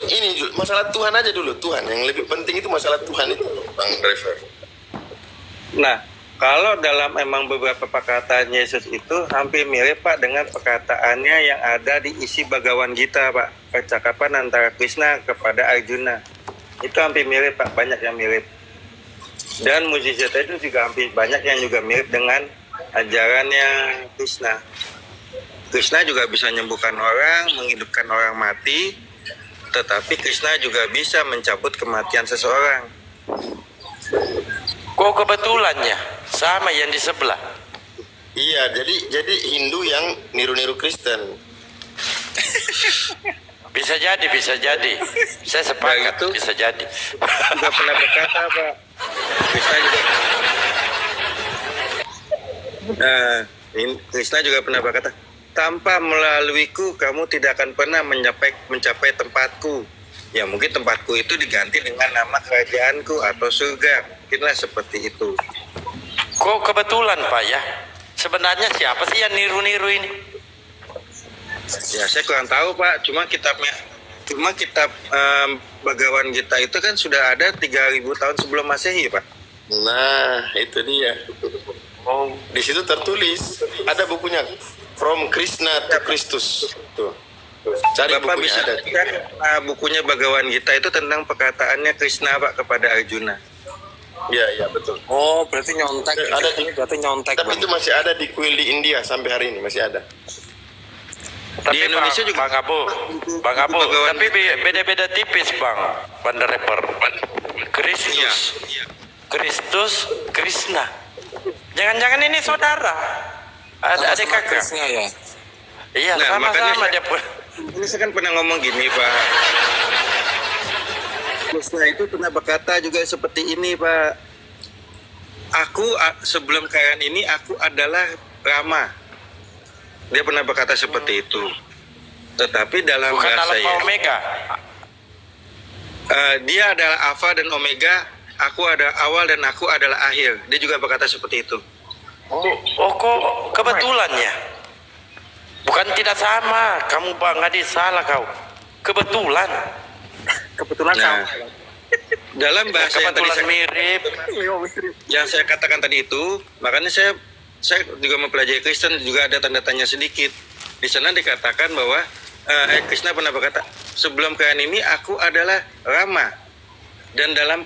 ini masalah Tuhan aja dulu. Tuhan yang lebih penting itu masalah Tuhan itu, Bang Driver. Nah, kalau dalam emang beberapa perkataan Yesus itu hampir mirip Pak dengan perkataannya yang ada di isi Bhagavad Gita Pak, percakapan antara Krishna kepada Arjuna. Itu hampir mirip Pak, banyak yang mirip. Dan mujizat itu juga hampir banyak yang juga mirip dengan ajarannya Krishna. Krishna juga bisa menyembuhkan orang, menghidupkan orang mati, tetapi Krishna juga bisa mencabut kematian seseorang. Kok kebetulannya sama yang di sebelah? Iya, jadi Hindu yang niru-niru Kristen. Bisa jadi. Saya sepakat, itu bisa jadi. Juga pernah berkata Pak, Krishna juga. Krishna juga pernah berkata, tanpa melaluiku kamu tidak akan pernah mencapai tempatku. Ya mungkin tempatku itu diganti dengan nama kerajaanku atau surga. Mungkinlah seperti itu. Kok kebetulan Pak ya? Sebenarnya siapa sih yang niru-niru ini? Ya saya kurang tahu Pak. Cuma kitab Bhagavad Gita itu kan sudah ada 3.000 tahun sebelum Masehi Pak. Nah, itu dia. Oh, Di situ tertulis, ada bukunya From Krishna to Christus. Tuh. Cari Bapak bukunya bisa ada. cek bukunya Bhagavad Gita itu tentang perkataannya Krishna Pak kepada Arjuna. Iya, betul. Oh, berarti nyontek. Ada Ini berarti nyontek. Tapi Bang. itu masih ada di kuil di India sampai hari ini masih ada. tapi Di Indonesia Bang, juga Bang Abu, Bhagavad tapi beda-beda tipis Bang Driver. Kristus, Kristus, Krishna. Jangan-jangan ini saudara, adik kakak. Krisnya ya. Iya, Nah, makanya sama-sama dia. Ini saya kan pernah ngomong gini Pak. Krishna itu pernah berkata juga seperti ini Pak. Sebelum kalian ini aku adalah Rama. Dia pernah berkata seperti itu. Tetapi dalam Bukan bahasa Alpha Omega. dia adalah Alpha dan Omega. Aku ada awal dan aku adalah akhir. Dia juga berkata seperti itu. Oh, kok kebetulannya? Bukan tidak sama. Kamu Bang Adi salah kau. Kebetulan. Kebetulan Nah, dalam bahasa yang tadi Kebetulan saya, mirip. yang saya katakan tadi itu, makanya saya juga mempelajari Kristen, juga ada tanda tanya sedikit. Di sana dikatakan bahwa Krishna pernah berkata, sebelum kalian ini aku adalah Rama. Dan dalam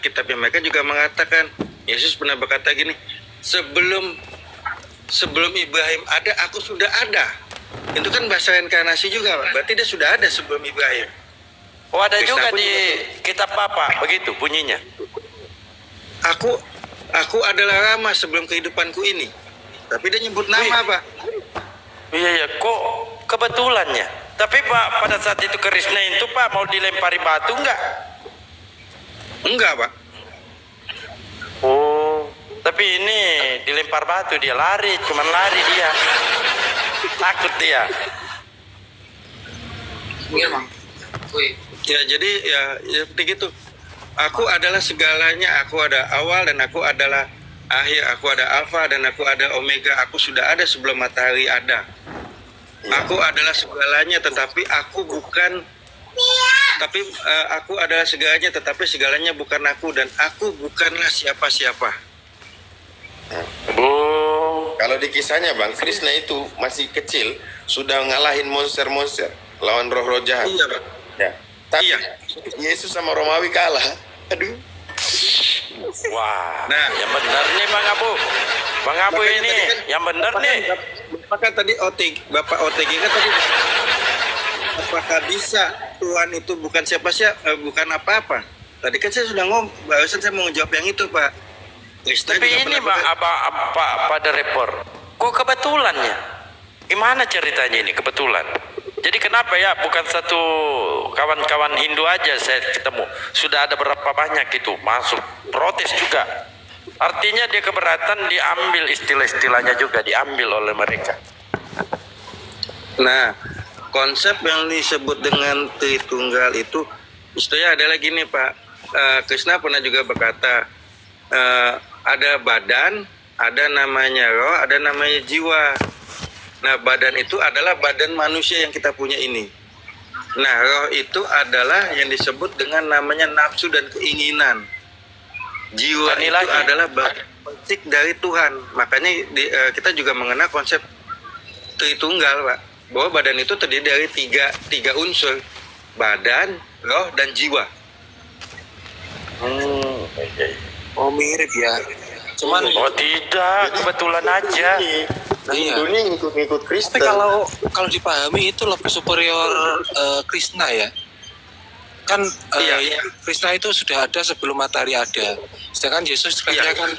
kitabnya mereka juga mengatakan, Yesus pernah berkata gini, sebelum Ibrahim ada, aku sudah ada. Itu kan bahasa reinkarnasi juga, berarti dia sudah ada sebelum Ibrahim. Oh, ada Krishna juga pun di kitab Papa, begitu bunyinya. Aku adalah Rama sebelum kehidupanku ini. Tapi dia nyebut nama Pak. Iya, kok kebetulannya. Tapi Pak, pada saat itu Krishna itu Pak mau dilempari batu enggak? Enggak Pak. Oh, tapi ini dilempar batu, dia lari, cuman lari dia. Takut dia. Iya Bang. Wih. Ya jadi ya seperti gitu. Aku adalah segalanya, aku ada awal dan aku adalah akhir, aku ada alfa dan aku ada omega, aku sudah ada sebelum matahari ada. Aku adalah segalanya tetapi aku bukan, aku adalah segalanya tetapi segalanya bukan aku, dan aku bukanlah siapa-siapa. Oh, Kalau di kisahnya Bang, Krishna itu masih kecil sudah ngalahin monster-monster lawan roh-roh jahat. Iya Pak. Ya. Tapi Iya. Yesus sama Romawi kalah. Aduh. wah. Nah. Yang benar nih Bang Abu. Bang Abu Makanya ini tadi kan- yang benar nih. Bapak kan tadi Bapak OTG kan tadi, apakah bisa Tuhan itu bukan bukan apa-apa? Tadi kan saya sudah barusan saya mau jawab yang itu Pak. Krishna Tapi juga ini pernah Bang berkata- pada report. Kok kebetulannya? Gimana ceritanya ini kebetulan? Jadi kenapa ya bukan satu kawan-kawan Hindu aja saya ketemu, sudah ada berapa banyak itu masuk protes juga. Artinya dia keberatan, diambil istilah-istilahnya juga diambil oleh mereka. Nah, konsep yang disebut dengan Tritunggal itu istilahnya adalah gini Pak. Krishna pernah juga berkata, ada badan, ada namanya roh, ada namanya jiwa. Nah, badan itu adalah badan manusia yang kita punya ini. Nah, roh itu adalah yang disebut dengan namanya nafsu dan keinginan. Jiwa Ini itu lagi. adalah bagian fisik dari Tuhan. Makanya kita juga mengenal konsep Tritunggal, Pak. Bahwa badan itu terdiri dari tiga unsur. Badan, roh, dan jiwa. Oh mirip ya. Cuman Oh tidak, kebetulan aja. Nah, Iya. Hindu ini ngikut Kristen. tapi kalau dipahami itu lebih superior Krishna ya. Kan Iya. Krishna itu sudah ada sebelum matahari ada. Sedangkan Yesus Iya. kan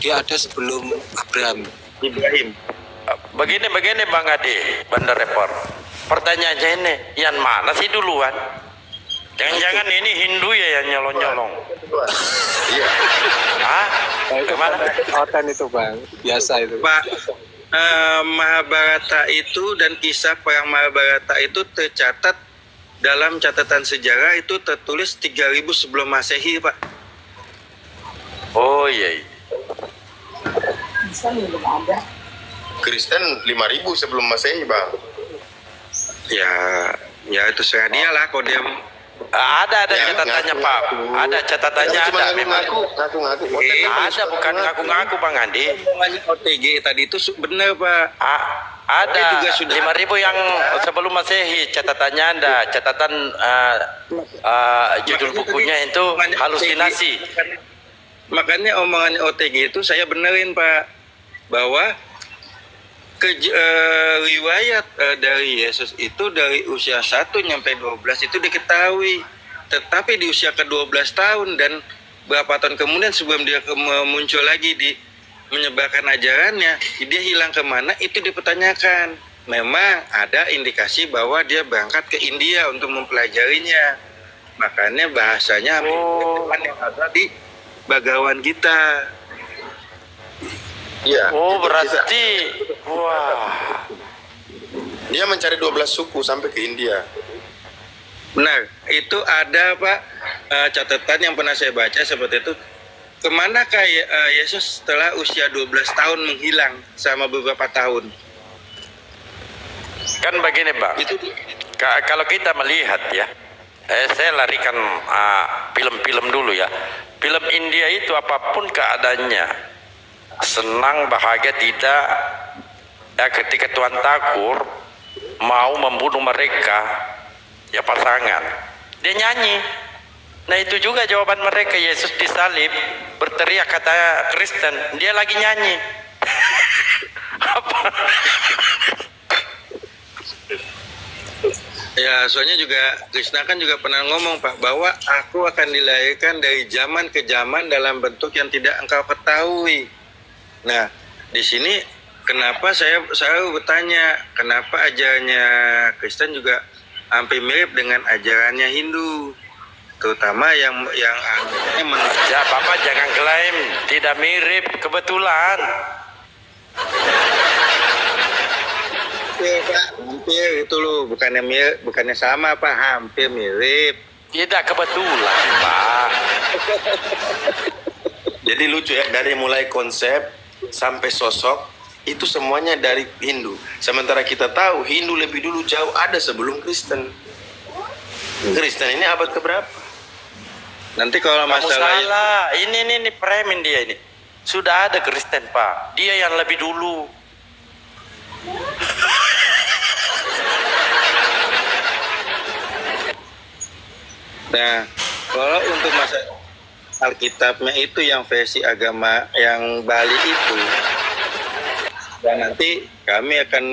dia ada sebelum Abraham. Ibrahim. Begini Bang Adi, Bandar Report. Pertanyaannya ini, yang mana sih duluan? Jangan-jangan ini Hindu ya yang nyolong-nyolong? Iya. Ah, gimana? Otan itu bang, biasa itu. Pak, Mahabharata itu dan kisah perang Mahabharata itu tercatat dalam catatan sejarah itu tertulis 3000 sebelum Masehi, Pak. Oh iya. Kristen 5.000 sebelum Masehi, Bang. Ya itu serah dia lah kalau dia Ada Ya, catatannya ngaku. Pak. Ada catatannya Cuma ada memang. ngaku. Ada bukan ngaku-ngaku Bang Andi. omongannya OTG tadi itu benar, Pak. Ada Dia juga sudah 5.000 yang sebelum Masehi catatannya ada. Catatan judul bukunya itu halusinasi. Makanya omongannya OTG itu saya benerin, Pak, bahwa riwayat dari Yesus itu dari usia 1 sampai 12 itu diketahui. Tetapi di usia ke-12 tahun dan berapa tahun kemudian sebelum dia muncul lagi di menyebarkan ajarannya, dia hilang kemana itu dipertanyakan. Memang ada indikasi bahwa dia berangkat ke India untuk mempelajarinya. Makanya bahasanya hampir dengan yang ada di Bhagavad Gita. Iya. Oh itu berarti wah. dia mencari 12 suku sampai ke India. Benar, itu ada Pak catatan yang pernah saya baca seperti itu. Kemanakah Yesus setelah usia 12 tahun menghilang selama beberapa tahun? Kan begini Bang. Itu Kalau kita melihat ya, saya larikan film-film dulu ya. Film India itu apapun keadaannya, senang, bahagia, tidak, ketika Tuhan Thakur mau membunuh mereka, ya pasangan, dia nyanyi. Nah itu juga jawaban mereka. Yesus disalib, berteriak kata Kristen, dia lagi nyanyi. Apa? ya soalnya juga Krishna kan juga pernah ngomong Pak bahwa aku akan dilahirkan dari zaman ke zaman dalam bentuk yang tidak engkau ketahui. Nah di sini kenapa saya bertanya kenapa ajarannya Kristen juga hampir mirip dengan ajarannya Hindu, terutama yang Ya Bapak jangan klaim tidak mirip, kebetulan. hampir itu loh, bukannya mirip, bukannya sama Pak, hampir mirip. Tidak kebetulan Pak. Jadi lucu ya, dari mulai konsep sampai sosok itu semuanya dari Hindu. Sementara kita tahu Hindu lebih dulu jauh ada sebelum Kristen. Kristen ini abad keberapa? Nanti kalau Kamu masalah salah. Ini premin dia ini. Sudah ada Kristen Pak. Dia yang lebih dulu. nah kalau untuk masa Alkitabnya itu yang versi agama yang Bali itu, dan nanti kami akan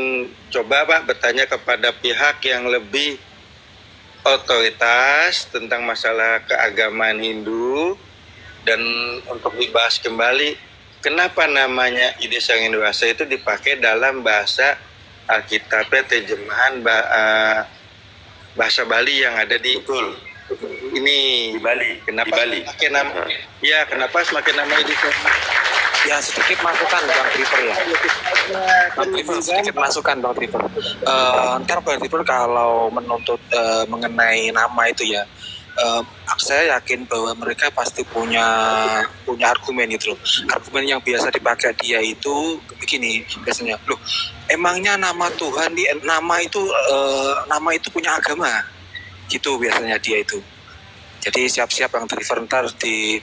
coba Pak bertanya kepada pihak yang lebih otoritas tentang masalah keagamaan Hindu dan untuk dibahas kembali kenapa namanya Ide Sang Hindu Rasa itu dipakai dalam bahasa Alkitabnya terjemahan bahasa Bali yang ada di ini Di Bali. kenapa Di Bali. semakin nama ya kenapa semakin nama Ide Sang Ya sedikit masukan Bang Triver ya. Bang Triver sedikit masukan Bang Triver. Ntar Bang Triver kalau menuntut mengenai nama itu ya, saya yakin bahwa mereka pasti punya argumen gitu loh. Argumen yang biasa dipakai dia itu begini biasanya, loh emangnya nama Tuhan nama itu punya agama gitu biasanya dia itu. Jadi siap-siap yang deliver ntar di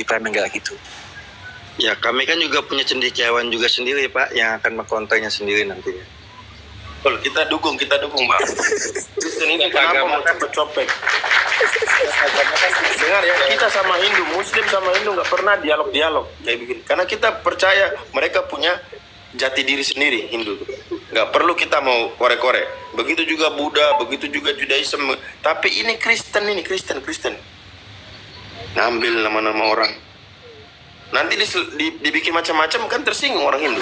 framing kayak gitu. Ya, kami kan juga punya cendekiawan juga sendiri, Pak, yang akan mengkontennya sendiri nantinya. Betul, kita dukung Bang. Kristen ini kenapa mau copet-copet? Dengar ya, kita sama Hindu, Muslim sama Hindu nggak pernah dialog kayak begini. Karena kita percaya mereka punya jati diri sendiri, Hindu. Nggak perlu kita mau korek-korek. Begitu juga Buddha, begitu juga Judaisme. Tapi ini Kristen. Ngambil nama-nama orang. Nanti dibikin macam-macam kan tersinggung orang Hindu.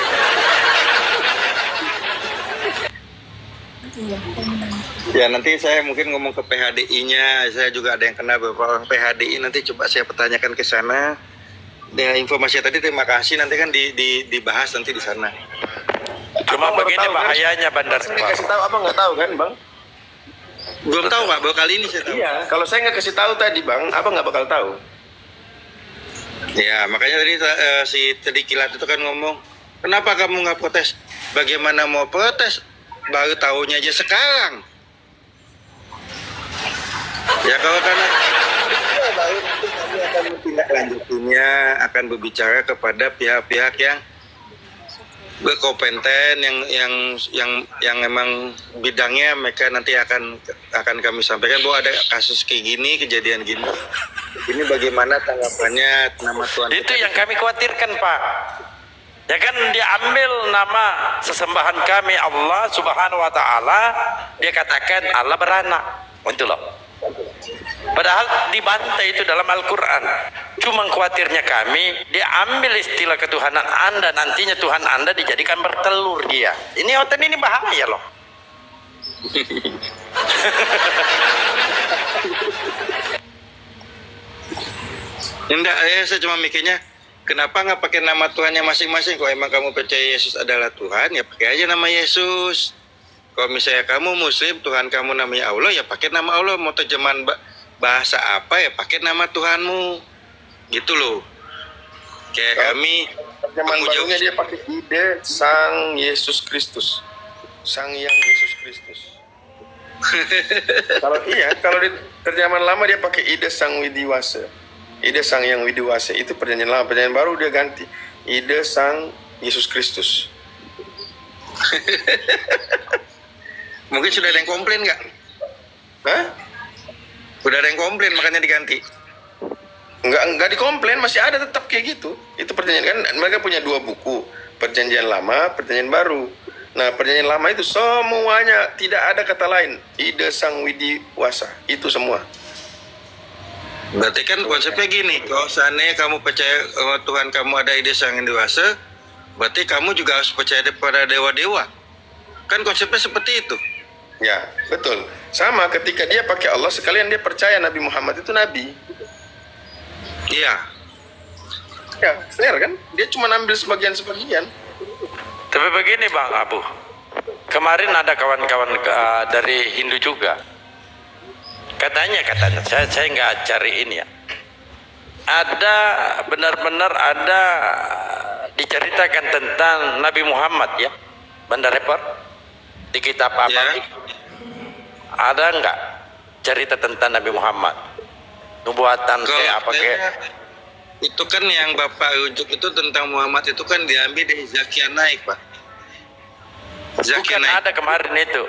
Ya, nanti saya mungkin ngomong ke PHDI-nya. Saya juga ada yang kena beberapa orang PHDI. Nanti coba saya pertanyakan ke sana. Ya, informasi tadi terima kasih. Nanti kan dibahas nanti di sana. Cuma Abang baru begini tahu, kan? bahayanya Bandar Saya nggak kasih tahu, Abang nggak tahu kan, Bang? Belum tahu, Pak. Baru kali ini saya tahu. Iya, kalau saya nggak kasih tahu tadi, Bang, Abang nggak bakal tahu. Ya, makanya tadi Kilat itu kan ngomong, kenapa kamu nggak protes? Bagaimana mau protes? Baru tahunya aja sekarang. Ya, kalau karena baru nanti kami akan menindaklanjutinya, akan berbicara kepada pihak-pihak yang berkompeten, yang memang bidangnya mereka nanti akan kami sampaikan bahwa ada kasus kayak gini, kejadian gini. Ini bagaimana tanggapannya nama Tuhan? itu yang kami khawatirkan, Pak. Ya kan dia ambil nama sesembahan kami Allah Subhanahu wa taala, dia katakan Allah beranak. Itu loh. Padahal dibantai itu dalam Al-Qur'an. Cuma khawatirnya kami dia ambil istilah ketuhanan Anda, nantinya Tuhan Anda dijadikan bertelur dia. Ini bahaya loh. Enggak, saya cuma mikirnya kenapa nggak pakai nama Tuhannya masing-masing? Kalau emang kamu percaya Yesus adalah Tuhan, ya pakai aja nama Yesus. Kalau misalnya kamu Muslim, Tuhan kamu namanya Allah, ya pakai nama Allah. Mau terjemahan bahasa apa, ya pakai nama Tuhanmu. Gitu loh. Kayak kami Terjemahan barunya dia pakai ide Sang Yesus Kristus. Sang Yang Yesus Kristus. Kalau di terjemahan lama dia pakai ide Sang Widiwasa. Ide Sang Yang Widiwasa itu perjanjian lama. Perjanjian baru dia ganti ide Sang Yesus Kristus. Mungkin sudah ada yang komplain nggak? Hah? Udah ada yang komplain makanya diganti. Enggak dikomplain, masih ada tetap kayak gitu. Itu perjanjian kan mereka punya 2 buku, perjanjian lama, perjanjian baru. Nah, perjanjian lama itu semuanya tidak ada kata lain, ide Sang Widiwasa, itu semua. Berarti kan konsepnya gini, kalau seandainya kamu percaya Tuhan kamu ada ide Sang Widiwasa, berarti kamu juga harus percaya pada dewa-dewa. Kan konsepnya seperti itu. Ya, betul. Sama ketika dia pakai Allah, sekalian dia percaya Nabi Muhammad itu nabi. Iya. Ya, fair kan? Dia cuma ambil sebagian-sebagian. Tapi begini Bang Abu, kemarin ada kawan-kawan dari Hindu juga. Katanya saya nggak cari ini ya. Ada benar-benar ada diceritakan tentang Nabi Muhammad ya, Bandar Report di kitab apa? Ya. Ada nggak cerita tentang Nabi Muhammad? Nubuatan apa kayak? Itu kan yang Bapak rujuk itu tentang Muhammad itu kan diambil dari Zakir Naik, Pak. Bukan ada kemarin itu.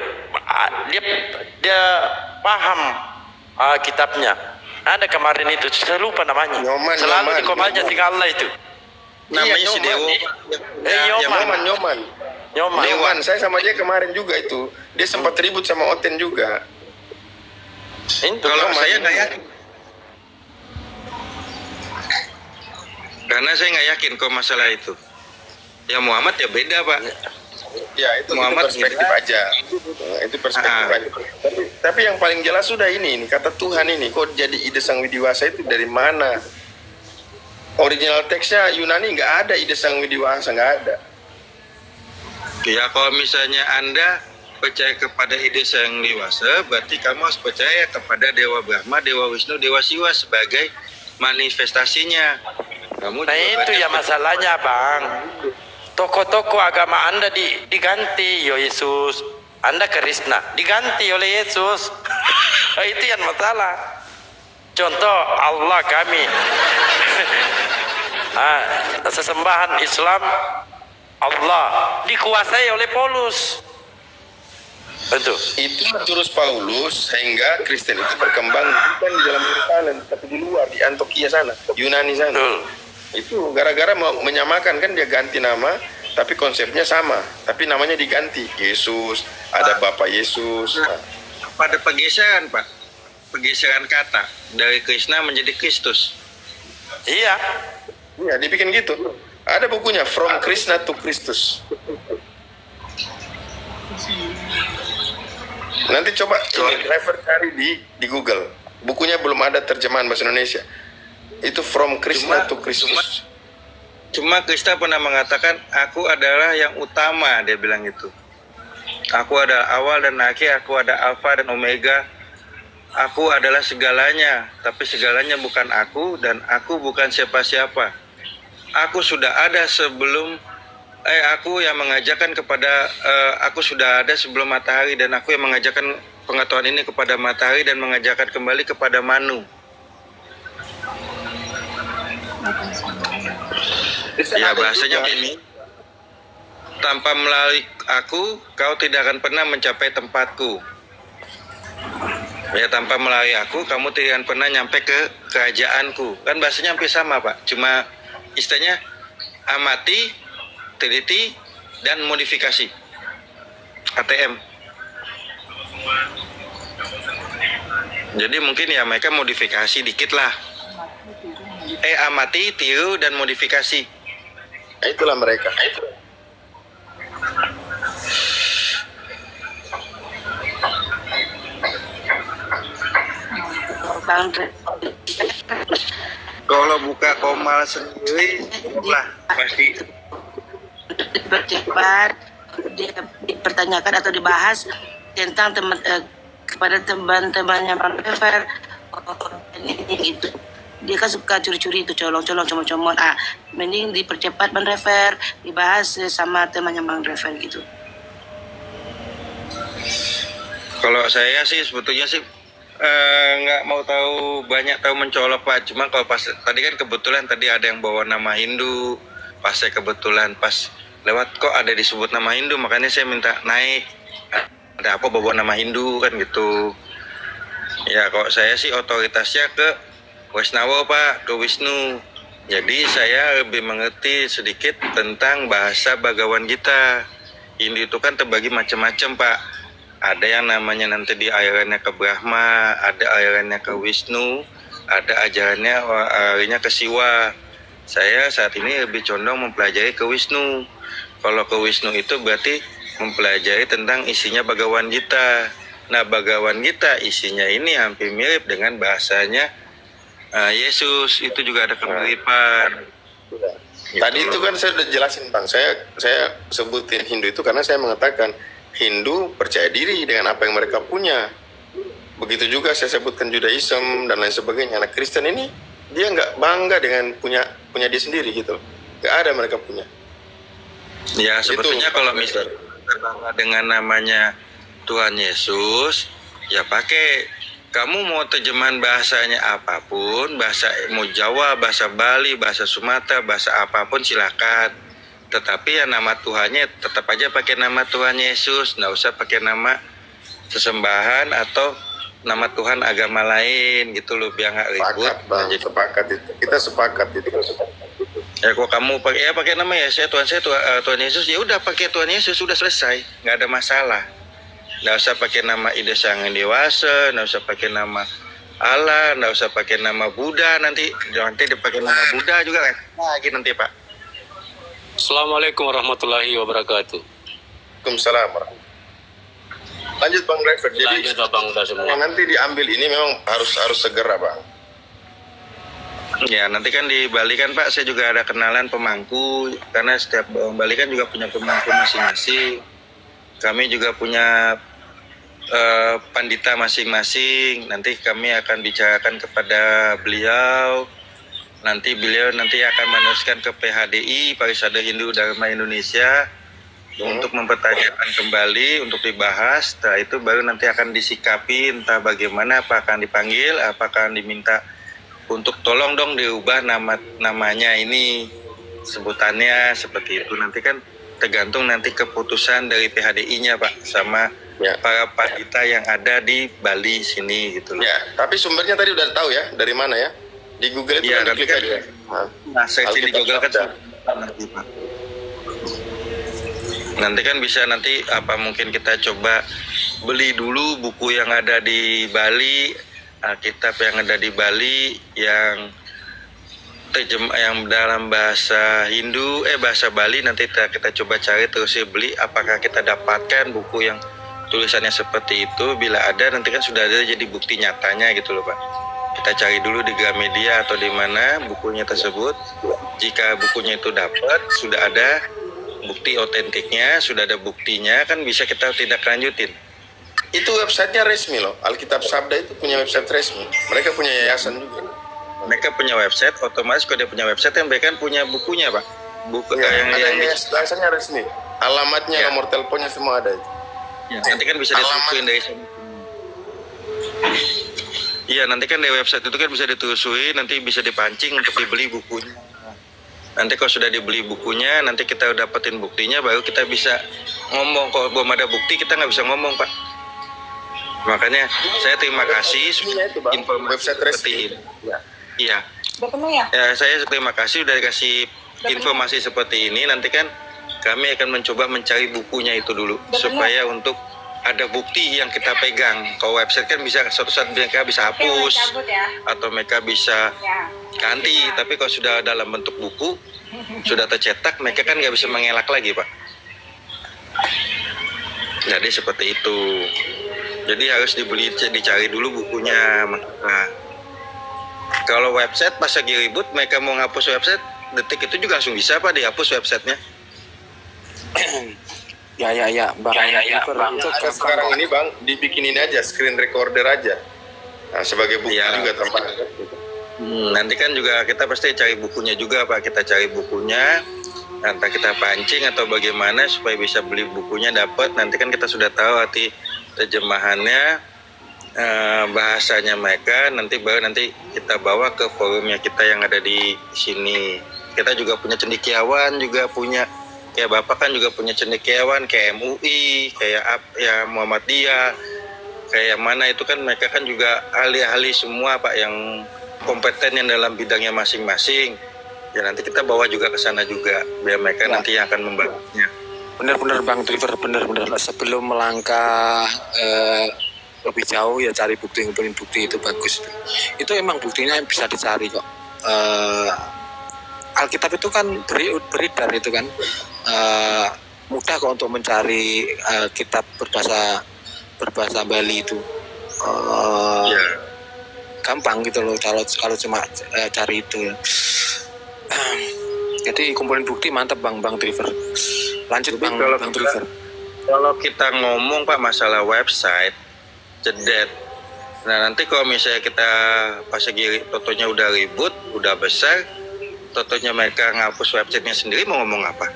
Dia paham kitabnya. Ada kemarin itu, saya lupa namanya. Selalu di komanya tinggal Allah itu. Namanya si Dewo. Nyoman. Saya sama dia kemarin juga itu. Dia sempat ribut sama Oten juga. Kalau saya nggak yakin. Karena saya nggak yakin kok masalah itu. Ya Muhammad ya beda, Pak. Ya itu Muhammad perspektif aja. Itu perspektif aja. Tapi yang paling jelas sudah ini kata Tuhan ini kok jadi ide Sang Widiwasa itu dari mana? Original teksnya Yunani nggak ada ide Sang Widiwasa, nggak ada. Ya kalau misalnya Anda percaya kepada ide Sang Dewasa, berarti kamu harus percaya kepada Dewa Brahma, Dewa Wisnu, Dewa Siwa sebagai manifestasinya. Kamu Nah juga itu ya masalahnya bang. Tokoh-tokoh agama Anda diganti, yo Yesus. Anda Krishna diganti oleh Yesus. Itu yang masalah. Contoh Allah kami. Sesembahan Islam Allah dikuasai oleh Paulus. Betul. Itu terus Paulus sehingga Kristen itu berkembang bukan di dalam Yerusalem tapi di luar, di Antioquia sana, Yunani sana. Betul. Itu gara-gara mau menyamakan kan, dia ganti nama tapi konsepnya sama, tapi namanya diganti. Yesus, ada Bapak Yesus. Nah, pada pergeseran Pak, pergeseran kata dari Krishna menjadi Kristus. Iya. ya dibikin gitu. Ada bukunya From Krishna to Kristus. Nanti coba refer cari di Google. Bukunya belum ada terjemahan bahasa Indonesia. Itu From Krishna to Kristus. Cuma Krishna pernah mengatakan, aku adalah yang utama, dia bilang itu. Aku adalah awal dan akhir, aku ada alfa dan omega. Aku adalah segalanya, tapi segalanya bukan aku dan aku bukan siapa-siapa. Aku sudah ada sebelum aku yang mengajarkan kepada aku sudah ada sebelum matahari, dan aku yang mengajarkan pengetahuan ini kepada matahari dan mengajarkan kembali kepada Manu. Ya bahasanya ini, tanpa melalui aku kau tidak akan pernah mencapai tempatku. Ya, tanpa melalui aku kamu tidak akan pernah nyampe ke kerajaanku. Kan bahasanya hampir sama Pak, cuma istilahnya amati, teliti, dan modifikasi. ATM. Jadi mungkin ya mereka modifikasi dikit lah. Amati, tiru, dan modifikasi. Itulah mereka. Kalau buka Komal sendiri lah pasti dipercepat, dipertanyakan atau dibahas tentang kepada teman-temannya Bang Rever. Ini itu dia kan suka curi-curi itu, colong-colong, comot-comot. Mending dipercepat Bang Rever, dibahas sama temannya Bang Rever gitu. kalau saya sih sebetulnya sih nggak mau banyak tahu mencolok Pak. Cuma kalau pas tadi kan kebetulan tadi ada yang bawa nama Hindu, pas saya kebetulan pas lewat kok ada disebut nama Hindu, makanya saya minta naik. Ada apa bawa nama Hindu kan gitu. Ya kalau saya sih otoritasnya ke Waisnawa Pak, ke Wisnu. Jadi saya lebih mengerti sedikit tentang bahasa Bhagawan Gita. Hindu itu kan terbagi macam-macam Pak. Ada yang namanya nanti di alirannya ke Brahma, ada alirannya ke Wisnu, ada alirannya ke Siwa. Saya saat ini lebih condong mempelajari ke Wisnu. Kalau ke Wisnu itu berarti mempelajari tentang isinya Bhagawan Gita. Nah, Bhagawan Gita isinya ini hampir mirip dengan bahasanya Yesus. Itu juga ada kemiripan. Tadi itu kan saya udah jelasin Bang. Saya sebutin Hindu itu karena saya mengatakan Hindu percaya diri dengan apa yang mereka punya. Begitu juga saya sebutkan Judaism dan lain sebagainya. Nah Kristen ini dia nggak bangga dengan punya dia sendiri gitu. Nggak ada mereka punya. Ya sebetulnya Itu, kalau misalnya bangga dengan namanya Tuhan Yesus, ya pakai. Kamu mau terjemahan bahasanya apapun, bahasa mau Jawa, bahasa Bali, bahasa Sumatera, bahasa apapun silakan. Tetapi ya nama Tuhannya tetap aja pakai nama Tuhan Yesus, nggak usah pakai nama sesembahan atau nama Tuhan agama lain gitu loh, biar nggak ribut. Sepakat Bang, sepakat itu. Kita sepakat itu. Ya kok kamu pakai nama ya saya Tuhan Yesus, ya udah pakai Tuhan Yesus, sudah selesai, nggak ada masalah. Nggak usah pakai nama Ida Sang Dewasa, nggak usah pakai nama Allah, nggak usah pakai nama Buddha, nanti dipakai nama Buddha juga lagi nanti Pak. Assalamualaikum warahmatullahi wabarakatuh. Waalaikumsalam. Lanjut Bang Driver. Jadi Lanjut Abang udah semua. yang nanti diambil ini memang harus segera Bang. Ya nanti kan di Bali kan Pak, saya juga ada kenalan pemangku, karena setiap Bali kan juga punya pemangku masing-masing. kami juga punya pandita masing-masing. Nanti kami akan bicarakan kepada beliau. Nanti beliau akan meneruskan ke PHDI, Parisada Hindu Dharma Indonesia, untuk mempertanyakan kembali, untuk dibahas. Setelah itu baru nanti akan disikapi entah bagaimana, apakah akan dipanggil, apakah akan diminta untuk tolong dong dirubah namanya ini, sebutannya seperti itu. Nanti kan tergantung nanti keputusan dari PHDI-nya Pak, sama para pandita yang ada di Bali sini gitu loh. Ya, tapi sumbernya tadi udah tahu ya dari mana ya? Di Google itu Iya, kan diklik kan, aja. nah search di Google kan Sabda. nanti kan bisa nanti mungkin kita coba beli dulu buku yang ada di Bali, Alkitab yang ada di Bali yang yang dalam bahasa Hindu, bahasa Bali. Nanti kita coba cari terus beli, apakah kita dapatkan buku yang tulisannya seperti itu. Bila ada, nanti kan sudah ada jadi bukti nyatanya gitu loh Pak. Kita cari dulu di Gramedia atau di mana bukunya tersebut. Jika bukunya itu dapat, sudah ada bukti otentiknya, sudah ada buktinya, kan bisa kita tidak lanjutin. Itu websitenya resmi loh. Alkitab Sabda itu punya website resmi. Mereka punya yayasan juga. Mereka punya website, otomatis kalau dia punya website, yang mereka kan punya bukunya Pak. Buku Ya, ada yang yayasannya resmi. Alamatnya, Ya. nomor teleponnya semua ada. nanti kan bisa ditelusurin dari sana. Iya, nanti kan dari website itu kan bisa ditelusuri, nanti bisa dipancing untuk dibeli bukunya. Nanti kalau sudah dibeli bukunya, nanti kita dapetin buktinya, baru kita bisa ngomong. Kalau belum ada bukti, kita nggak bisa ngomong Pak. Makanya saya terima kasih Itu, Bang. informasi Website seperti resmi. ini. Iya. Ya, saya terima kasih sudah dikasih informasi seperti ini. Nanti kan kami akan mencoba mencari bukunya itu dulu, supaya untuk ada bukti yang kita pegang. Kalau website kan bisa suatu saat mereka bisa hapus atau mereka bisa ganti. Tapi kalau sudah dalam bentuk buku, sudah tercetak, mereka kan nggak bisa mengelak lagi Pak. Jadi seperti itu. Jadi harus dicari dulu bukunya. Nah, kalau website pas lagi ribut, mereka mau ngapus website, detik itu juga langsung bisa Pak dihapus websitenya. Ya, Bang. Untuk Ada sekarang ini Bang, dibikinin aja screen recorder aja. Nah, sebagai bukti Ya. juga tampak. Nanti kan juga kita pasti cari bukunya juga Pak. Kita cari bukunya, entah kita pancing atau bagaimana supaya bisa beli bukunya dapat. Nanti kan kita sudah tahu arti terjemahannya, bahasanya mereka. Nanti baru nanti kita bawa ke forumnya kita yang ada di sini. Kita juga punya cendekiawan, juga punya kayak Bapak kan juga punya cendekiawan kayak MUI, kayak ya Muhammadiyah, kayak mana itu kan mereka kan juga ahli-ahli semua Pak, yang kompeten yang dalam bidangnya masing-masing. Ya nanti kita bawa juga ke sana juga, biar mereka nanti yang akan membahasnya. benar-benar Bang Driver, benar-benar sebelum melangkah lebih jauh ya cari bukti, ngumpulin bukti itu bagus. Itu emang buktinya bisa dicari kok. Alkitab itu kan beredar itu kan, mudah kok untuk mencari kitab berbahasa Bali itu. Ya. Gampang gitu loh kalau cuma cari itu ya. Jadi kumpulin bukti mantap Bang Driver. Lanjut Jadi Bang kalau Driver. Kalau kita ngomong Pak masalah website, jedet. Nah nanti kalau misalnya kita pas lagi totonya udah ribut, udah besar, totonya mereka ngapus websitenya sendiri, mau ngomong apa?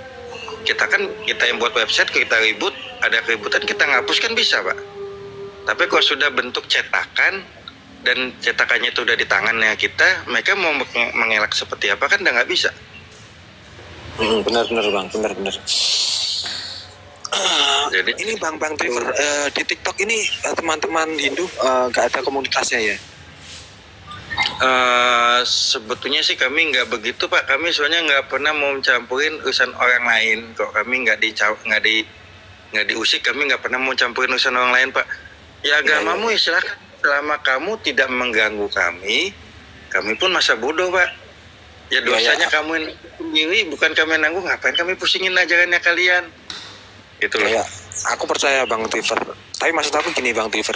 Kita yang buat website, kita ribut, ada keributan, kita ngapus kan bisa Pak. Tapi kalau sudah bentuk cetakan dan cetakannya itu udah di tangannya kita, mereka mau mengelak seperti apa kan udah nggak bisa. Benar Bang, benar. Jadi Ini Bang Driver, di TikTok ini teman-teman Hindu nggak ada komunitasnya ya? Sebetulnya sih kami nggak begitu Pak. Kami soalnya nggak pernah mau campurin urusan orang lain. Kok kami nggak diusik, kami nggak pernah mau campurin urusan orang lain Pak. Ya agamamu ya silakan. Selama kamu tidak mengganggu kami pun masa bodoh Pak. Ya dosanya kamu yang sendiri, bukan kami yang nanggung. Ngapain kami pusingin ajarannya kalian? Gitu loh. Ya, aku percaya Bang Driver. Tapi maksud aku gini Bang Driver,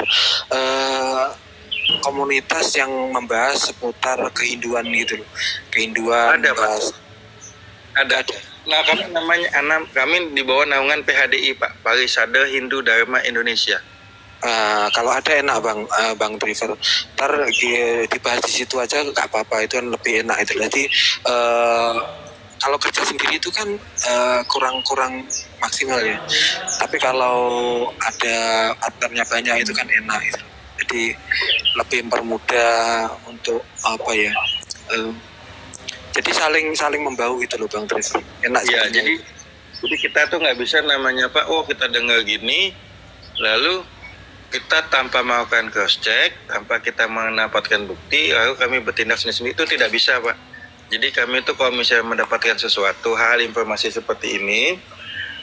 komunitas yang membahas seputar kehinduan gitu loh. Kehinduan. Ada, Pak. bahas- Ada. Nah, kami di bawah naungan PHDI, Pak, Parisade Hindu Dharma Indonesia. Kalau ada enak Bang Driver, ntar dibahas di situ aja nggak apa-apa, itu kan lebih enak itu. Jadi kalau kerja sendiri itu kan kurang maksimal ya. Tapi kalau ada partnernya banyak itu kan enak itu. Jadi lebih mempermudah untuk apa ya? Jadi saling membaur gitu loh Bang Driver. Enak Ya, sebenarnya. jadi kita tuh nggak bisa namanya Pak, kita dengar gini, lalu kita tanpa melakukan cross check, tanpa kita mendapatkan bukti, lalu kami bertindak sendiri, itu tidak bisa Pak. Jadi kami itu kalau misalnya mendapatkan sesuatu hal informasi seperti ini,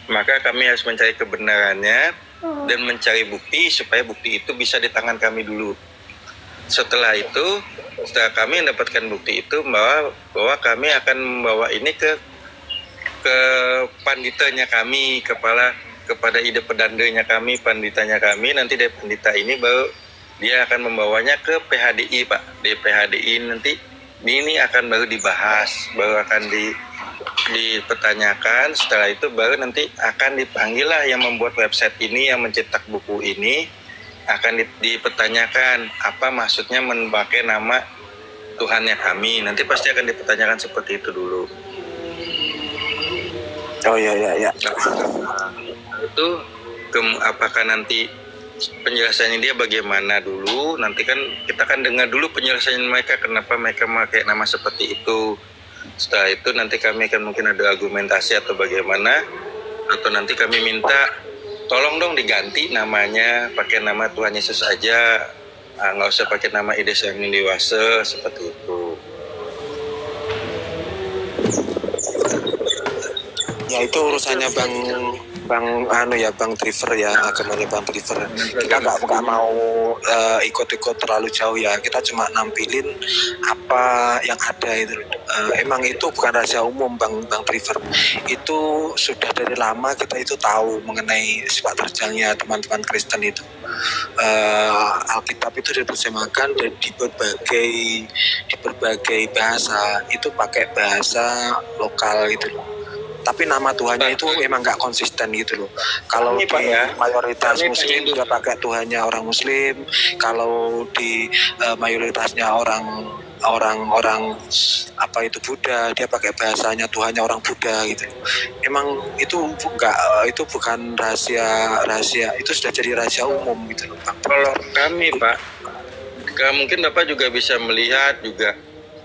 maka kami harus mencari kebenarannya dan mencari bukti supaya bukti itu bisa di tangan kami dulu. Setelah kami mendapatkan bukti itu bahwa kami akan membawa ini ke panditanya kami, kepada ide pedandanya kami, panditanya kami, nanti dari pandita ini baru dia akan membawanya ke PHDI Pak. Di PHDI nanti ini akan baru dibahas, baru akan dipertanyakan. Setelah itu baru nanti akan dipanggil lah yang membuat website ini, yang mencetak buku ini, akan dipertanyakan apa maksudnya memakai nama Tuhannya kami. Nanti pasti akan dipertanyakan seperti itu dulu. Oh ya. Itu apakah nanti penjelasannya dia bagaimana dulu, nanti kan kita kan dengar dulu penjelasannya mereka kenapa mereka memakai nama seperti itu. Setelah itu nanti kami akan mungkin ada argumentasi atau bagaimana, atau nanti kami minta tolong dong diganti namanya, pakai nama Tuhan Yesus aja, nggak usah pakai nama Ide Sang Dewasa, seperti itu. Ya itu urusannya Bang Driver ya, agamanya Bang Driver. Kita nggak mau ikut-ikut terlalu jauh ya. Kita cuma nampilin apa yang ada itu. Emang itu bukan rahasia umum Bang Driver. Itu sudah dari lama kita itu tahu mengenai sifat terjangnya teman-teman Kristen itu. Alkitab itu diterjemahkan dan di berbagai bahasa, itu pakai bahasa lokal gitu loh. Tapi nama Tuhannya itu memang nggak konsisten gitu loh. Kalau di mayoritas Muslim dia pakai Tuhannya orang Muslim, kalau di mayoritasnya orang apa itu Buddha, dia pakai bahasanya Tuhannya orang Buddha gitu. Emang itu bukan rahasia, itu sudah jadi rahasia umum gitu loh Bang. Kalau kami Pak, mungkin Bapak juga bisa melihat juga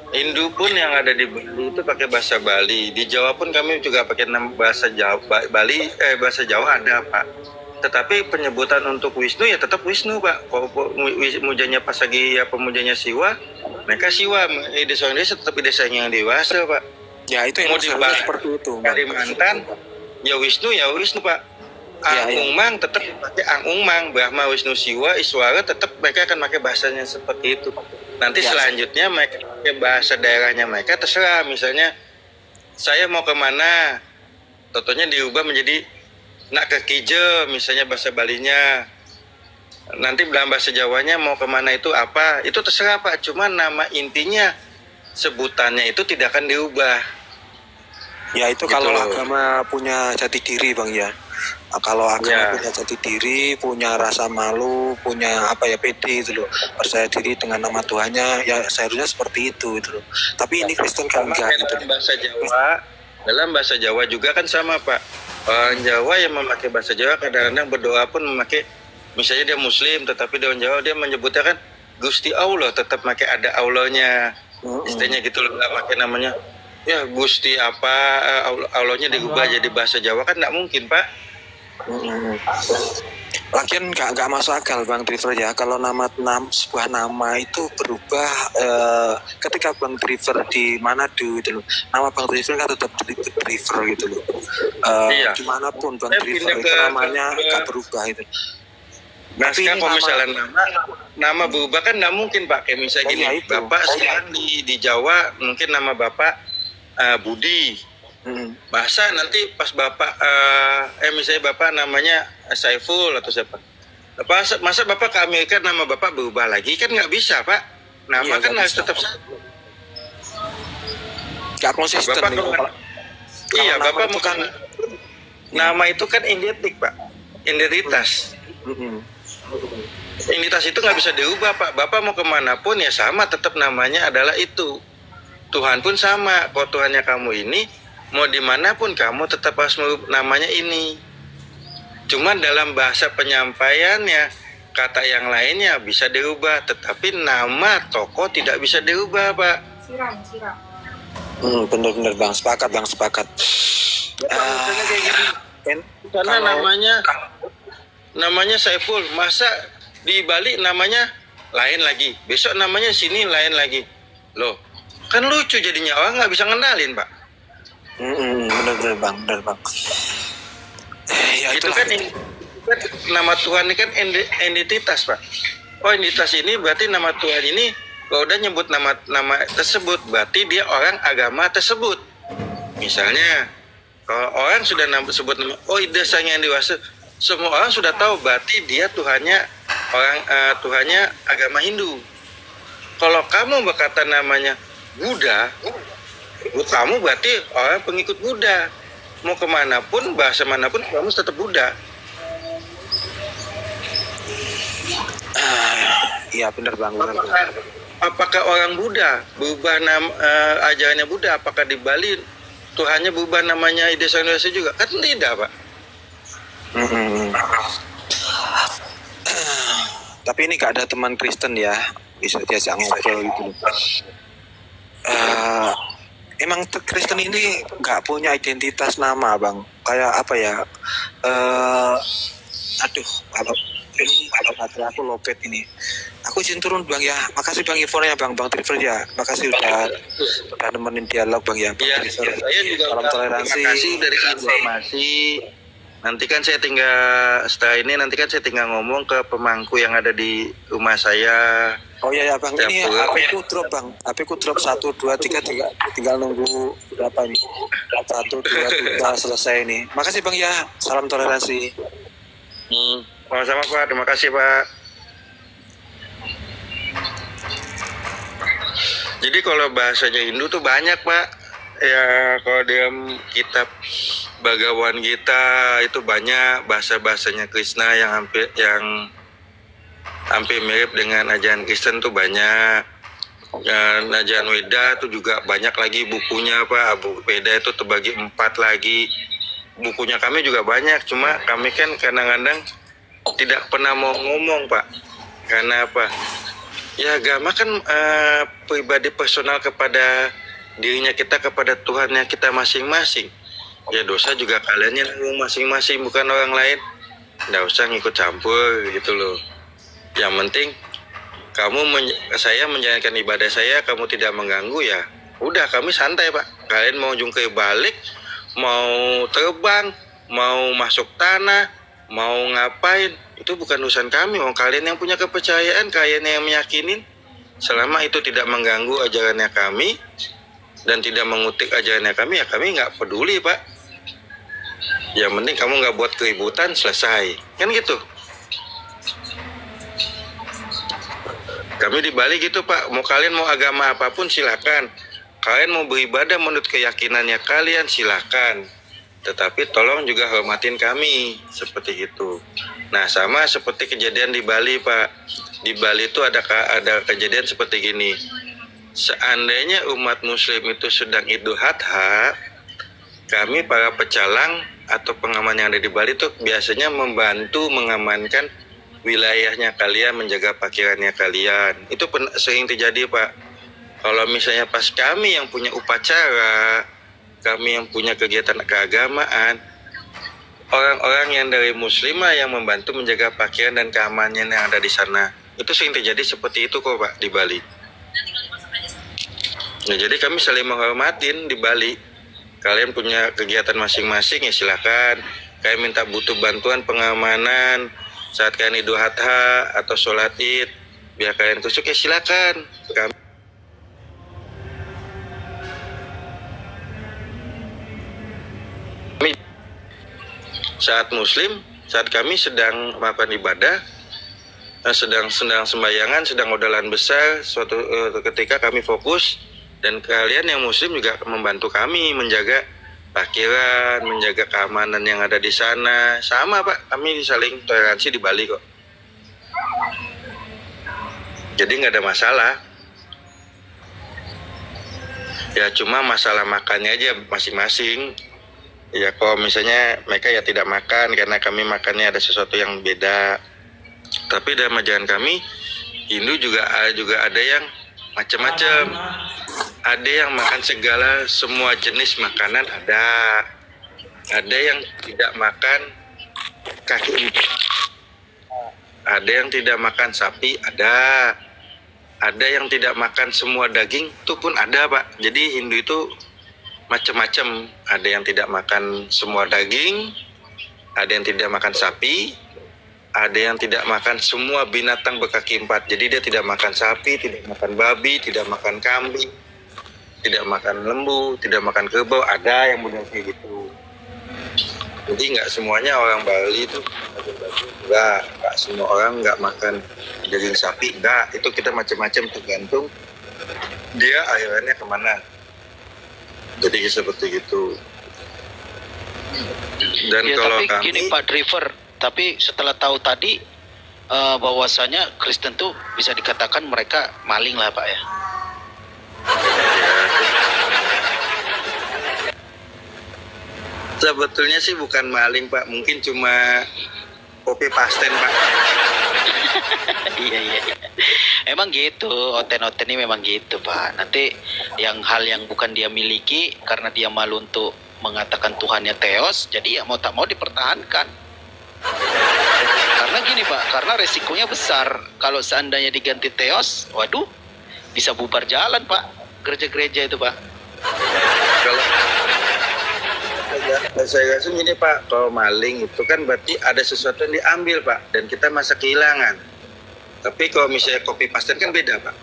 Hindu pun yang ada di Bali itu pakai bahasa Bali. Di Jawa pun kami juga pakai bahasa Jawa bahasa Jawa ada Pak. Tetapi penyebutan untuk Wisnu ya tetap Wisnu Pak. Kalau mujanya Pasagi ya pemujanya Siwa, mereka Siwa. Ide Sang Dewasa tetap Ide Sang Yang Dewasa Pak. Ya itu yang seperti itu. Kalimantan ya Wisnu Pak. Ang Mang tetap pakai Ang Mang, Brahma Wisnu Siwa Iswara tetap mereka akan pakai bahasanya seperti itu. Nanti selanjutnya mereka pakai bahasa daerahnya mereka terserah. Misalnya saya mau kemana, totonya diubah menjadi nak ke Kije, misalnya bahasa Balinya. Nanti dalam bahasa Jawanya mau kemana itu apa, itu terserah Pak. Cuma nama intinya sebutannya itu tidak akan diubah. Ya itu gitu kalau agama punya jati diri Bang ya. Kalau agama punya jati diri, punya rasa malu, punya pede itu loh, percaya diri dengan nama Tuhannya, ya seharusnya seperti itu gitu loh. Tapi ini Kristen kan enggak gitu. Dalam bahasa Jawa juga kan sama Pak. Orang Jawa yang memakai bahasa Jawa kadang-kadang berdoa pun memakai, misalnya dia Muslim, tetapi di orang Jawa dia menyebutnya kan Gusti Allah, tetap pakai ada Allahnya, istilahnya gitu loh, nggak pakai namanya. Ya Gusti Allahnya diubah jadi bahasa Jawa kan nggak mungkin Pak. Lagian nggak masuk akal Bang Driver ya, kalau sebuah nama itu berubah ketika Bang Driver di Manado gitu loh, nama Bang Driver kan tetap Driver gitu loh. Dimanapun Bang Driver itu namanya nggak berubah itu. Nah sekarang kalau misalnya nama berubah kan nggak mungkin Pak, kayak misalnya gini, Bapak sekarang di Jawa mungkin nama Bapak Budi. Bahasa nanti pas Bapak misalnya Bapak namanya Saiful atau siapa, masa Bapak ke Amerika nama Bapak berubah lagi kan nggak bisa Pak, nama kan harus tetap satu. Nggak konsisten Iya, Kalau nama Bapak itu kan nama itu kan identik, Pak. Identitas. Identitas itu nggak bisa diubah, Pak. Bapak mau kemanapun ya sama, tetap namanya adalah itu. Tuhan pun sama. Kalau Tuhannya kamu ini, mau dimanapun kamu tetap harus namanya ini. Cuman dalam bahasa penyampaiannya, kata yang lainnya bisa dirubah, tetapi nama tokoh tidak bisa dirubah, Pak. bener-bener Bang, sepakat Bang, sepakat. Misalnya kayak gini. Karena namanya Saiful, masa di Bali namanya lain lagi, besok namanya sini lain lagi. Loh, kan lucu jadinya, orang nggak bisa ngenalin, Pak. Bener-bener Bang, bener Bang. Ya Itu itulah. kan nama Tuhan ini kan identitas, Pak. Oh, identitas ini berarti nama Tuhan ini kalau udah nyebut nama tersebut berarti dia orang agama tersebut. Misalnya kalau orang sudah sebut nama, oh desanya yang dewasa, semua orang sudah tahu berarti dia Tuhannya Tuhannya agama Hindu. Kalau kamu berkata namanya Buddha, kamu berarti orang pengikut Buddha. Mau kemanapun, bahasa manapun, kamu tetap Buddha. Iya bener Bang, bener Bang. Apakah orang Buddha berubah ajarannya Buddha? Apakah di Bali Tuhannya berubah namanya Desa Indonesia juga? Kan tidak, Pak. Tapi ini gak ada teman Kristen ya, bisa diajak ngobrol gitu. Emang Kristen ini nggak punya identitas nama Bang, kayak apa ya? Aduh, kalau baterai aku lopet ini. Aku izin turun Bang ya. Makasih Bang infonya Bang Triver ya. Makasih udah nemenin dialog Bang ya. Iya, saya juga salam toleransi. terima kasih dari informasi. Nanti kan saya setelah ini nanti kan saya tinggal ngomong ke pemangku yang ada di rumah saya. Oh iya ya Bang, ini Ya, HP ku drop Bang. HP ku drop 1, 2, 3, tinggal nunggu berapa ini? 1, 2, 3 selesai ini. Makasih Bang ya. Salam toleransi. Sama-sama Pak, terima kasih Pak. Jadi kalau bahasanya Hindu tuh banyak Pak. Ya kalau dalam kitab Bhagavad Gita itu banyak bahasa-bahasanya Krishna yang hampir mirip dengan ajaran Kristen tuh banyak. Dan ajaran Weda itu juga banyak lagi bukunya Pak. Buku Weda itu terbagi 4 lagi. Bukunya kami juga banyak, cuma kami kan kadang-kadang tidak pernah mau ngomong Pak. Karena apa? Ya agama kan pribadi personal kepada dirinya kita, kepada Tuhannya kita masing-masing. Ya dosa juga kalian yang nanggung masing-masing, bukan orang lain. Nggak usah ngikut campur gitu loh. Yang penting saya menjalankan ibadah saya, kamu tidak mengganggu ya. Udah kami santai Pak. Kalian mau jungkir balik, mau terbang, mau masuk tanah, mau ngapain, itu bukan urusan kami. Kalian yang punya kepercayaan, kalian yang meyakinin. Selama itu tidak mengganggu ajarannya kami dan tidak mengutik ajarannya kami, ya kami nggak peduli Pak. Yang penting kamu nggak buat keributan, selesai. Kan gitu. Kami di Bali gitu Pak. Mau kalian mau agama apapun silakan. Kalian mau beribadah menurut keyakinannya kalian silakan. Tetapi tolong juga hormatin kami, seperti itu. Nah sama seperti kejadian di Bali Pak. Di Bali itu ada kejadian seperti gini. Seandainya umat muslim itu sedang Idul Adha, kami para pecalang atau pengaman yang ada di Bali itu biasanya membantu mengamankan wilayahnya kalian, menjaga parkirannya kalian. Itu sering terjadi Pak. Kalau misalnya pas kami yang punya upacara, kami yang punya kegiatan keagamaan, orang-orang yang dari muslimah yang membantu menjaga parkiran dan keamanan yang ada di sana. Itu sering terjadi seperti itu kok Pak di Bali. Nah, jadi kami saling menghormatin di Bali. Kalian punya kegiatan masing-masing ya silakan. Kalian minta butuh bantuan pengamanan saat kalian Idul Adha atau sholat Id, biar kalian kusuk ya silakan. Kami saat Muslim, saat kami sedang melakukan ibadah, sedang sembayangan, sedang odalan besar, suatu ketika kami fokus dan kalian yang Muslim juga membantu kami menjaga parkiran, menjaga keamanan yang ada di sana. Sama Pak, kami saling toleransi di Bali kok. Jadi nggak ada masalah. Ya cuma masalah makannya aja masing-masing. Ya kalau misalnya mereka ya tidak makan karena kami makannya ada sesuatu yang beda. Tapi dalam ajaran kami Hindu juga ada yang macam-macam. Ada yang makan segala semua jenis makanan ada. Ada yang tidak makan kaki empat. Ada yang tidak makan sapi ada. Ada yang tidak makan semua daging, itu pun ada Pak. Jadi Hindu itu macam-macam. Ada yang tidak makan semua daging, ada yang tidak makan sapi, ada yang tidak makan semua binatang berkaki empat. Jadi dia tidak makan sapi, tidak makan babi, tidak makan kambing, tidak makan lembu, tidak makan kerbau. Ada yang model kayak gitu. Jadi nggak semuanya orang Bali itu nggak semua orang nggak makan daging sapi, enggak. Itu kita macam-macam tergantung dia akhirnya kemana. Jadi seperti itu. Dan Ya, kalau tapi kami gini Pak Driver, tapi setelah tahu tadi bahwasanya Kristen tuh bisa dikatakan mereka maling lah Pak ya. sebetulnya sih bukan maling Pak, mungkin cuma copy pasten Pak. Iya. Emang gitu, oten-oten ini memang gitu Pak. Nanti hal yang bukan dia miliki karena dia malu untuk mengatakan Tuhannya Theos, jadi ya mau tak mau dipertahankan. Karena gini Pak, karena resikonya besar. Kalau seandainya diganti Theos, waduh, bisa bubar jalan Pak, gereja-gereja itu Pak. Kalau saya rasa gini Pak, kalau maling itu kan berarti ada sesuatu yang diambil Pak, dan kita masa kehilangan. Tapi kalau misalnya copy pasten kan beda Pak.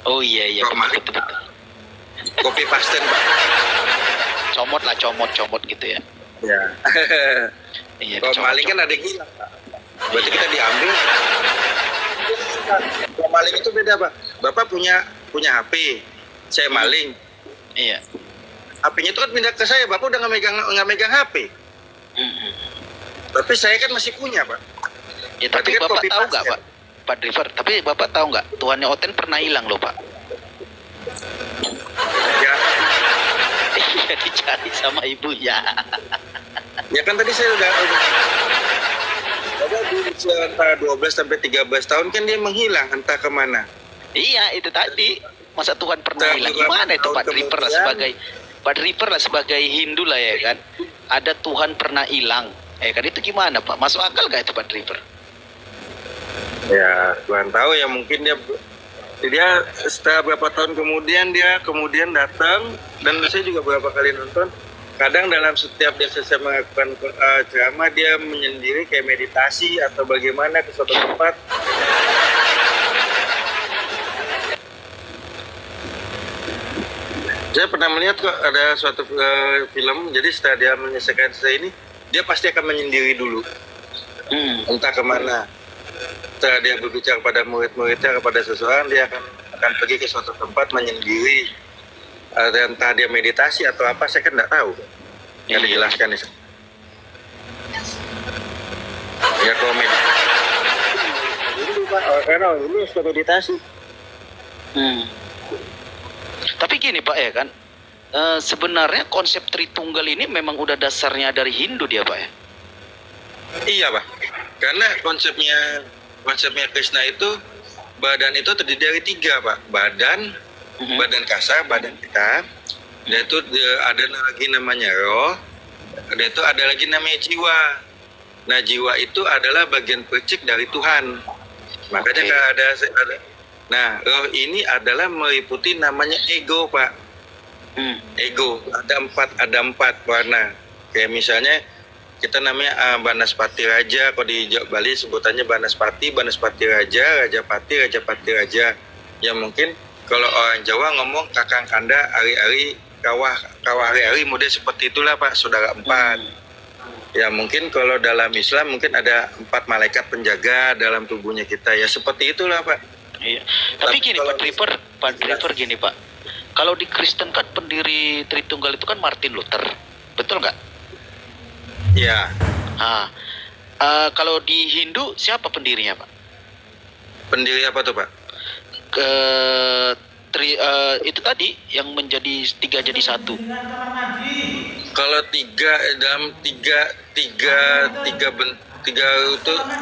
Oh iya, Kalau maling betul. copy pasten Pak. Comot gitu ya. Ya. Iya, Kalau maling kan ada yang hilang Pak. Berarti kita diambil. Kalau maling itu beda Pak. Bapak punya HP, saya maling. Iya. HP-nya itu kan pindah ke saya, Bapak udah nggak megang HP. Tapi saya kan masih punya Pak. Ya, tapi Berarti kan Bapak copy tahu paste, nggak ya? Pak? Pak Driver, tapi Bapak tahu nggak Tuhannya Oten pernah hilang loh Pak. Ya, Iya, dicari sama ibunya. ya kan tadi saya udah Bapak di usia antara 12 sampai 13 tahun kan dia menghilang entah kemana. Iya, itu tadi. Masa Tuhan pernah Nah, hilang? beberapa Gimana itu tahun Pak Driver lah kemudian- Pak Driver lah sebagai Hindu lah ya kan. Ada Tuhan pernah hilang. Kan itu gimana Pak? Masuk akal gak itu Pak Driver? Ya, Tuhan tahu ya, mungkin dia setelah berapa tahun kemudian dia datang, dan saya juga beberapa kali nonton. Kadang dalam setiap dia selesai melakukan ceramah, dia menyendiri kayak meditasi atau bagaimana ke suatu tempat. Saya pernah melihat kok ada suatu film, jadi setelah dia menyelesaikan ini, dia pasti akan menyendiri dulu, entah kemana. Setelah dia berbicara kepada murid-muridnya, kepada seseorang, dia akan pergi ke suatu tempat menyendiri. Entah dia meditasi atau apa, saya kan nggak tahu. Nggak dijelaskan di sana. Ya kalau meditasi, karena ini sudah meditasi. Tapi gini Pak ya kan, sebenarnya konsep Tritunggal ini memang udah dasarnya dari Hindu dia Pak ya? Iya Pak, karena konsepnya Krishna itu, badan itu terdiri dari 3 Pak. Badan kasar, badan kita. Dan itu ada lagi namanya roh. Dan itu ada lagi namanya jiwa. Nah, jiwa itu adalah bagian percik dari Tuhan. Makanya Oke. kalau ada nah, roh ini adalah meliputi namanya ego Pak. Ego ada empat warna. Kayak misalnya kita namanya Banaspati Raja, kalau di Bali sebutannya Banaspati Raja, Rajapati Raja. Ya mungkin kalau orang Jawa ngomong kakang kanda, ari-ari, kawah ari-ari, model seperti itulah Pak, saudara 4. Ya mungkin kalau dalam Islam mungkin ada 4 malaikat penjaga dalam tubuhnya kita, ya seperti itulah Pak. Iya. Tapi gini kalau Pak Driver gini Pak. Kalau di Kristen kan pendiri Tritunggal itu kan Martin Luther. betul nggak? Ya, Ah, kalau di Hindu siapa pendirinya, Pak? pendiri apa tuh Pak? Ke itu tadi yang menjadi tiga jadi satu. Kalau tiga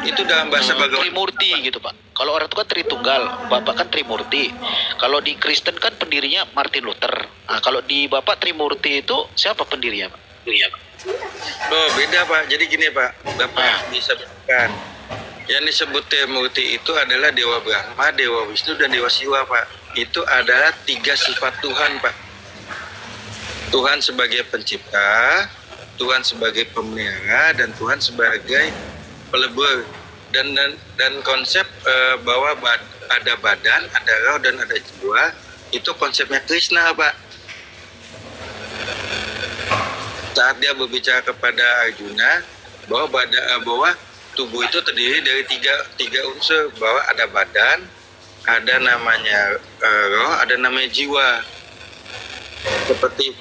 itu dalam bahasa Bhagavad Trimurti gitu, Pak. Kalau orang itu kan Tritunggal, Bapak kan Trimurti. Kalau di Kristen kan pendirinya Martin Luther. Nah, kalau di Bapak Trimurti itu siapa pendirinya, Pak? Iya, Pak. Oh beda Pak, jadi gini Pak, Bapak bisa bukan. Yang disebut Trimurti itu adalah Dewa Brahma, Dewa Wisnu, dan Dewa Siwa Pak. Itu adalah tiga sifat Tuhan Pak. Tuhan sebagai pencipta, Tuhan sebagai pemelihara, dan Tuhan sebagai pelebur. Dan konsep bahwa ada badan, ada roh, dan ada jiwa, itu konsepnya Krishna Pak. Saat dia berbicara kepada Arjuna bahwa tubuh itu terdiri dari tiga unsur, bahwa ada badan, ada namanya roh, ada namanya jiwa. Seperti